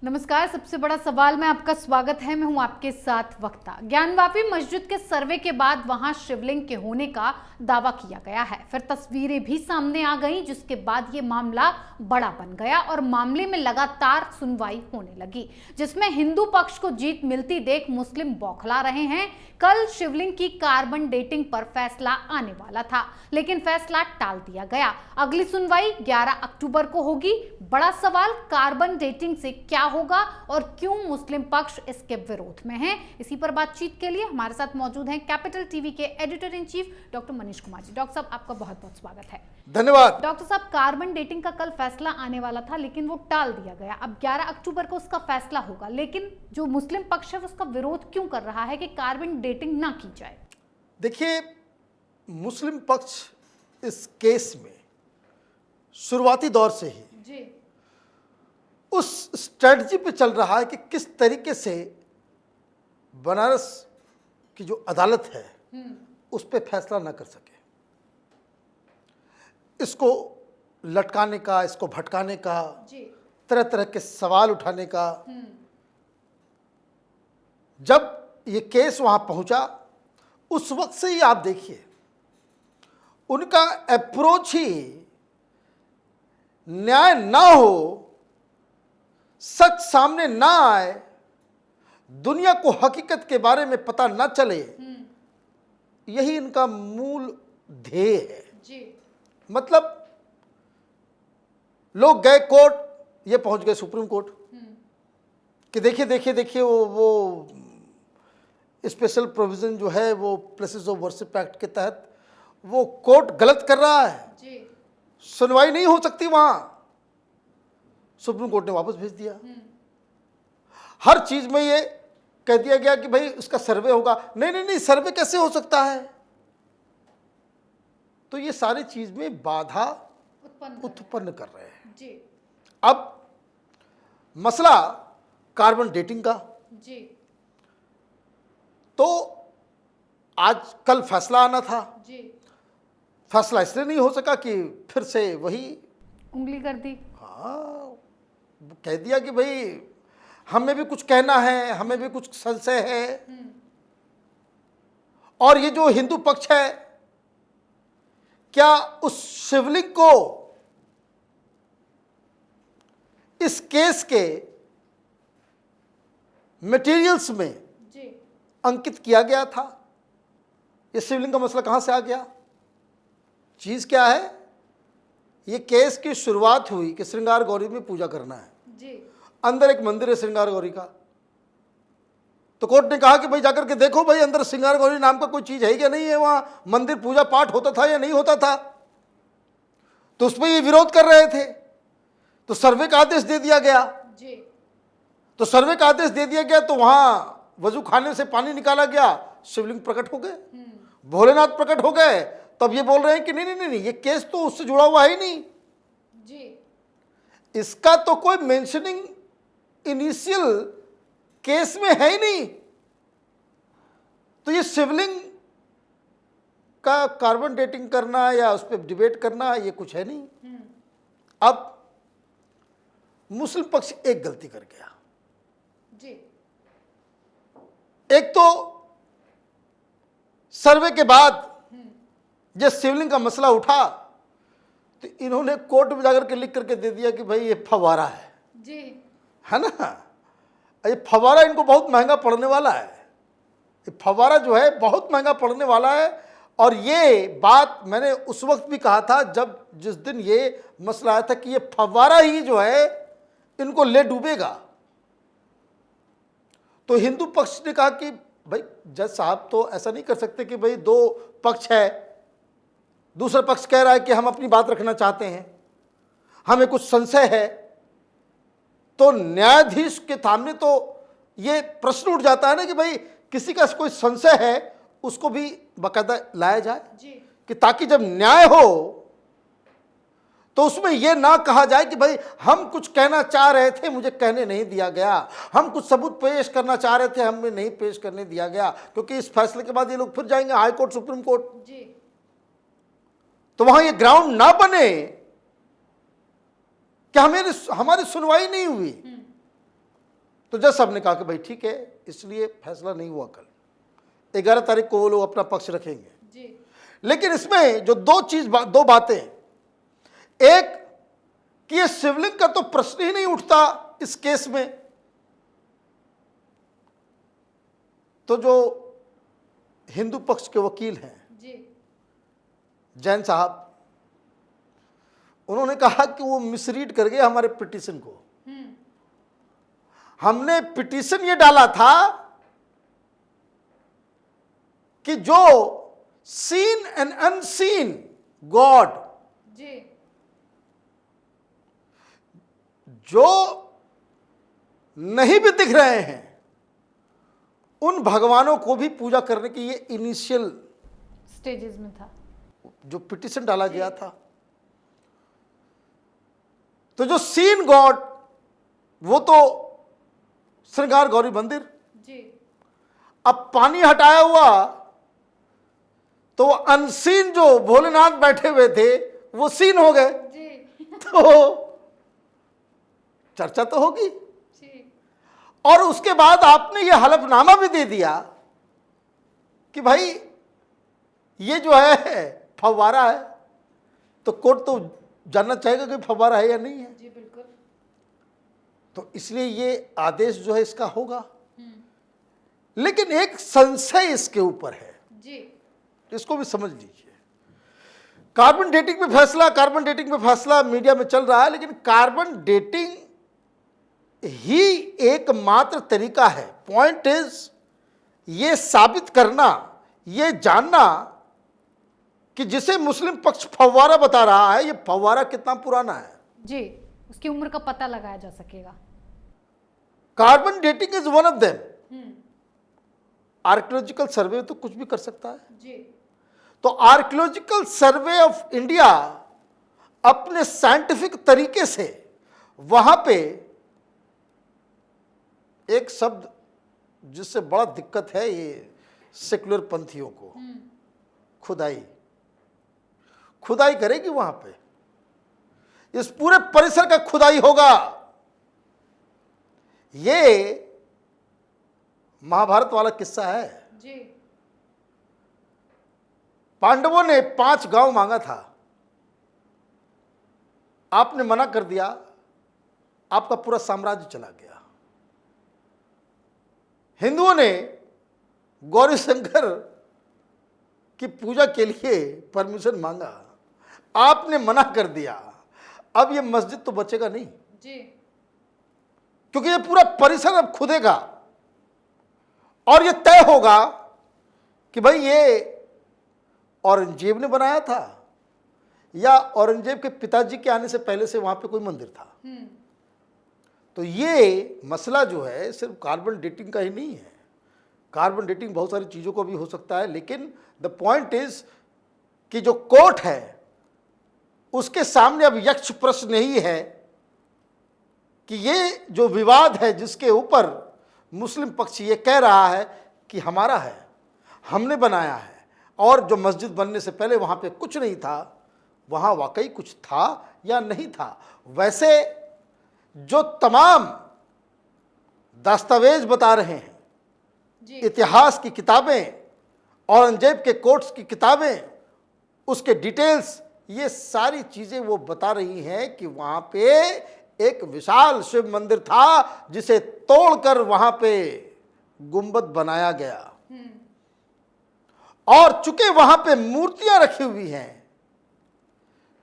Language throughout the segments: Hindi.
नमस्कार। सबसे बड़ा सवाल में आपका स्वागत है। मैं हूं आपके साथ वक्ता। ज्ञानवापी मस्जिद के सर्वे के बाद वहां शिवलिंग के होने का दावा किया गया है। फिर तस्वीरें भी सामने आ गईं, जिसके बाद ये मामला बड़ा बन गया और मामले में लगातार सुनवाई होने लगी, जिसमें हिंदू पक्ष को जीत मिलती देख मुस्लिम बौखला रहे हैं। कल शिवलिंग की कार्बन डेटिंग पर फैसला आने वाला था, लेकिन फैसला टाल दिया गया। अगली सुनवाई 11 अक्टूबर को होगी। बड़ा सवाल, कार्बन डेटिंग से क्या होगा और क्यों मुस्लिम पक्ष इसके विरोध में है। इसी पर बातचीत के लिए हमारे साथ मौजूद हैं कैपिटल टीवी के editor in chief doctor Manish Kumar ji. Doctor साहब, आपका बहुत बहुत स्वागत है। धन्यवाद। डॉक्टर साहब, कार्बन डेटिंग का कल फैसला आने वाला था, लेकिन वो टाल दिया गया। अब 11 अक्टूबर को उसका फैसला होगा, लेकिन जो मुस्लिम पक्ष है उसका विरोध क्यों कर रहा है कि कार्बन डेटिंग ना की जाए? देखिए, मुस्लिम पक्ष इस केस में शुरुआती दौर से ही जी उस स्ट्रेटजी पे चल रहा है कि किस तरीके से बनारस की जो अदालत है उस पे फैसला ना कर सके, इसको लटकाने का, इसको भटकाने का, तरह तरह के सवाल उठाने का। जब ये केस वहां पहुंचा उस वक्त से ही आप देखिए उनका अप्रोच ही न्याय ना हो, सच सामने ना आए, दुनिया को हकीकत के बारे में पता ना चले, यही इनका मूल ध्येय है। जी। मतलब लोग गए कोर्ट, ये पहुंच गए सुप्रीम कोर्ट कि देखिए देखिए देखिए वो स्पेशल प्रोविजन जो है वो प्लेसेस ऑफ वर्शिप एक्ट के तहत वो कोर्ट गलत कर रहा है। जी। सुनवाई नहीं हो सकती वहां। सुप्रीम कोर्ट ने वापस भेज दिया। हर चीज में ये कह दिया गया कि भाई उसका सर्वे होगा। नहीं नहीं नहीं, सर्वे कैसे हो सकता है? तो ये सारी चीज में बाधा उत्पन्न कर रहे हैं। जी। अब मसला कार्बन डेटिंग का, जी। तो आज कल फैसला आना था। जी। फैसला इसलिए नहीं हो सका कि फिर से वही उंगली कर दी। हाँ, कह दिया कि भाई हमें भी कुछ कहना है, हमें भी कुछ संशय है। और ये जो हिंदू पक्ष है, क्या उस शिवलिंग को इस केस के मटेरियल्स में अंकित किया गया था? ये शिवलिंग का मसला कहां से आ गया? चीज क्या है? ये केस की शुरुआत हुई कि श्रृंगार गौरी में पूजा करना है। जी। अंदर एक मंदिर है श्रृंगार गौरी का। तो कोर्ट ने कहा कि भाई जाकर के देखो भाई अंदर श्रृंगार गौरी नाम का कोई चीज है क्या नहीं है, वहां मंदिर पूजा पाठ होता था या नहीं होता था। तो उस पर ये विरोध कर रहे थे, तो सर्वे का आदेश दे दिया गया। जी। तो सर्वे का आदेश दे दिया गया तो वहां वजू खाने से पानी निकाला गया, शिवलिंग प्रकट हो गए, भोलेनाथ प्रकट हो गए। तब ये बोल रहे हैं कि नहीं नहीं नहीं, ये केस तो उससे जुड़ा हुआ है ही नहीं। जी। इसका तो कोई मेंशनिंग इनिशियल केस में है ही नहीं। तो ये शिवलिंग का कार्बन डेटिंग करना या उस पर डिबेट करना ये कुछ है नहीं। अब मुस्लिम पक्ष एक गलती कर गया। जी। एक तो सर्वे के बाद जब शिवलिंग का मसला उठा तो इन्होंने कोर्ट में जाकर के लिख करके दे दिया कि भाई ये फव्वारा है। जी। है ना? ये फव्वारा इनको बहुत महंगा पड़ने वाला है। ये फव्वारा जो है बहुत महंगा पड़ने वाला है। और ये बात मैंने उस वक्त भी कहा था जब जिस दिन ये मसला आया था कि ये फव्वारा ही जो है इनको ले डूबेगा। तो हिंदू पक्ष ने कहा कि भाई जज साहब तो ऐसा नहीं कर सकते कि भाई दो पक्ष है, दूसरा पक्ष कह रहा है कि हम अपनी बात रखना चाहते हैं, हमें कुछ संशय है। तो न्यायाधीश के सामने तो ये प्रश्न उठ जाता है ना कि भाई किसी का कोई संशय है उसको भी बाकायदा लाया जाए कि ताकि जब न्याय हो तो उसमें यह ना कहा जाए कि भाई हम कुछ कहना चाह रहे थे, मुझे कहने नहीं दिया गया, हम कुछ सबूत पेश करना चाह रहे थे, हमें नहीं पेश करने दिया गया। क्योंकि इस फैसले के बाद ये लोग फिर जाएंगे हाई कोर्ट, सुप्रीम कोर्ट। तो वहां ये ग्राउंड ना बने कि हमारी सुनवाई नहीं हुई। तो जज साहब ने कहा कि भाई ठीक है, इसलिए फैसला नहीं हुआ कल, 11 तारीख को वो लोग अपना पक्ष रखेंगे जी। लेकिन इसमें जो दो बातें, एक कि ये शिवलिंग का तो प्रश्न ही नहीं उठता इस केस में। तो जो हिंदू पक्ष के वकील हैं जी। जैन साहब, उन्होंने कहा कि वो मिसरीड कर गए हमारे पिटीशन को। हमने पिटीशन ये डाला था कि जो सीन एंड अनसीन गॉड, जी। जो नहीं भी दिख रहे हैं, उन भगवानों को भी पूजा करने की ये इनिशियल स्टेजेस में था जो पिटीशन डाला गया था। तो जो सीन गॉड, वो तो श्रृंगार गौरी मंदिर, जी। अब पानी हटाया हुआ तो वो अनसीन जो भोलेनाथ बैठे हुए थे वो सीन हो गए। जी। तो चर्चा तो होगी। जी। और उसके बाद आपने ये हलफनामा भी दे दिया कि भाई ये जो है फव्वारा है, तो कोर्ट तो जानना चाहेगा कि फव्वारा है या नहीं है। जी बिल्कुल। तो इसलिए ये आदेश जो है इसका होगा। लेकिन एक संशय इसके ऊपर है, जी। इसको भी समझ लीजिए। कार्बन डेटिंग पे फैसला मीडिया में चल रहा है, लेकिन कार्बन डेटिंग ही एकमात्र तरीका है। पॉइंट इज ये साबित करना, ये जानना कि जिसे मुस्लिम पक्ष फव्वारा बता रहा है, ये फव्वारा कितना पुराना है। जी, उसकी उम्र का पता लगाया जा सकेगा। Carbon dating is one of them. Archaeological सर्वे तो कुछ भी कर सकता है। जी। तो आर्कियोलॉजिकल सर्वे ऑफ इंडिया अपने साइंटिफिक तरीके से वहां पे एक शब्द जिससे बड़ा दिक्कत है ये सेक्युलर पंथियों को, खुदाई करेगी वहां पे, इस पूरे परिसर का खुदाई होगा। ये महाभारत वाला किस्सा है। जी। पांडवों ने 5 गांव मांगा था, आपने मना कर दिया, आपका पूरा साम्राज्य चला गया। हिंदुओं ने गौरी शंकर की पूजा के लिए परमिशन मांगा, आपने मना कर दिया, अब ये मस्जिद तो बचेगा नहीं। जी। क्योंकि ये पूरा परिसर अब खुदेगा और ये तय होगा कि भाई ये औरंगजेब ने बनाया था या औरंगजेब के पिताजी के आने से पहले से वहां पे कोई मंदिर था। तो ये मसला जो है सिर्फ कार्बन डेटिंग का ही नहीं है। कार्बन डेटिंग बहुत सारी चीज़ों को भी हो सकता है, लेकिन द पॉइंट इज कि जो कोर्ट है उसके सामने अब यक्ष प्रश्न नहीं है कि ये जो विवाद है जिसके ऊपर मुस्लिम पक्ष ये कह रहा है कि हमारा है, हमने बनाया है, और जो मस्जिद बनने से पहले वहाँ पे कुछ नहीं था, वहाँ वाकई कुछ था या नहीं था। वैसे जो तमाम दस्तावेज बता रहे हैं, इतिहास की किताबें, औरंगजेब के कोर्ट्स की किताबें, उसके डिटेल्स, ये सारी चीज़ें वो बता रही हैं कि वहाँ पे एक विशाल शिव मंदिर था जिसे तोड़कर वहाँ पे गुंबद बनाया गया। और चूंकि वहाँ पे मूर्तियां रखी हुई हैं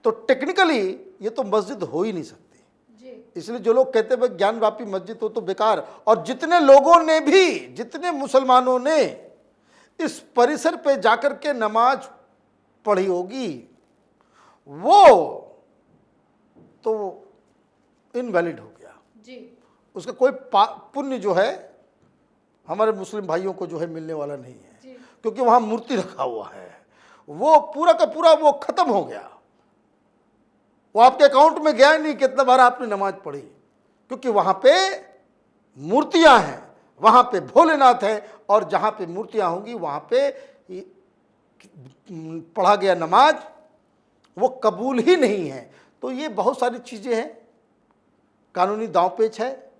तो टेक्निकली ये तो मस्जिद हो ही नहीं सकती। इसलिए जो लोग कहते हैं ज्ञानवापी मस्जिद हो तो बेकार, और जितने लोगों ने भी, जितने मुसलमानों ने इस परिसर पे जाकर के नमाज पढ़ी होगी वो तो इनवैलिड हो गया। जी। उसका कोई पुण्य जो है हमारे मुस्लिम भाइयों को जो है मिलने वाला नहीं है, क्योंकि वहाँ मूर्ति रखा हुआ है, वो पूरा का पूरा वो खत्म हो गया, वो आपके अकाउंट में गया ही नहीं कितना बार आपने नमाज पढ़ी, क्योंकि वहाँ पे मूर्तियाँ हैं, वहाँ पे भोलेनाथ है, और जहाँ पे मूर्तियाँ होंगी वहाँ पे पढ़ा गया नमाज वो कबूल ही नहीं है। तो ये बहुत सारी चीज़ें हैं, कानूनी दांवपेच है,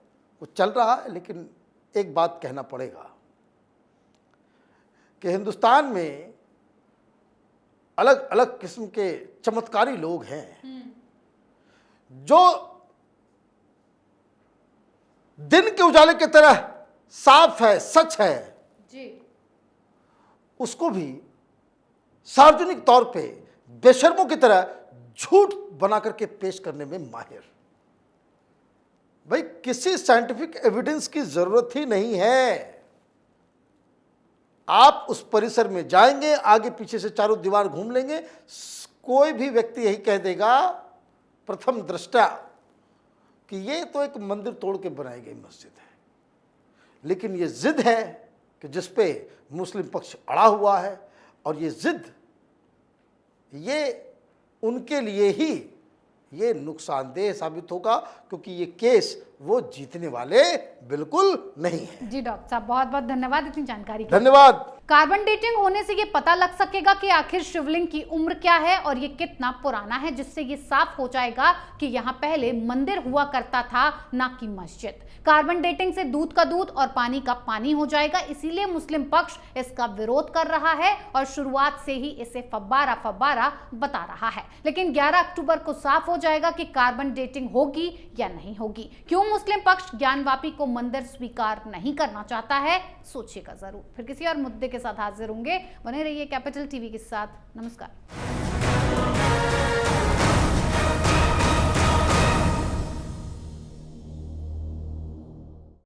वो चल रहा है, लेकिन एक बात कहना पड़ेगा कि हिंदुस्तान में अलग अलग किस्म के चमत्कारी लोग हैं जो दिन के उजाले की तरह साफ है, सच है, जी। उसको भी सार्वजनिक तौर पे बेशर्मों की तरह झूठ बना करके पेश करने में माहिर। भाई किसी साइंटिफिक एविडेंस की जरूरत ही नहीं है। आप उस परिसर में जाएंगे, आगे पीछे से चारों दीवार घूम लेंगे, कोई भी व्यक्ति यही कह देगा प्रथम दृष्टया कि ये तो एक मंदिर तोड़ के बनाई गई मस्जिद है। लेकिन ये जिद है कि जिस पे मुस्लिम पक्ष अड़ा हुआ है, और ये जिद ये उनके लिए ही ये नुकसानदेह साबित होगा, क्योंकि ये केस वो जीतने वाले बिल्कुल नहीं है। जी डॉक्टर साहब, बहुत बहुत धन्यवाद इतनी जानकारी के लिए। धन्यवाद। कार्बन डेटिंग होने से ये पता लग सकेगा कि आखिर शिवलिंग की उम्र क्या है और ये कितना पुराना है, जिससे ये साफ हो जाएगा कि यहाँ पहले मंदिर हुआ करता था, ना कि मस्जिद। कार्बन डेटिंग से दूध का दूध और पानी का पानी हो जाएगा, इसीलिए मुस्लिम पक्ष इसका विरोध कर रहा है और शुरुआत से ही इसे फब्बारा फब्बारा बता रहा है। लेकिन 11 अक्टूबर को साफ हो जाएगा कि कार्बन डेटिंग होगी या नहीं होगी। क्यों मुस्लिम पक्ष ज्ञानवापी को मंदिर स्वीकार नहीं करना चाहता है, सोचिएगा जरूर। फिर किसी और मुद्दे के साथ हाजिर होंगे। बने रहिए कैपिटल टीवी के साथ। नमस्कार।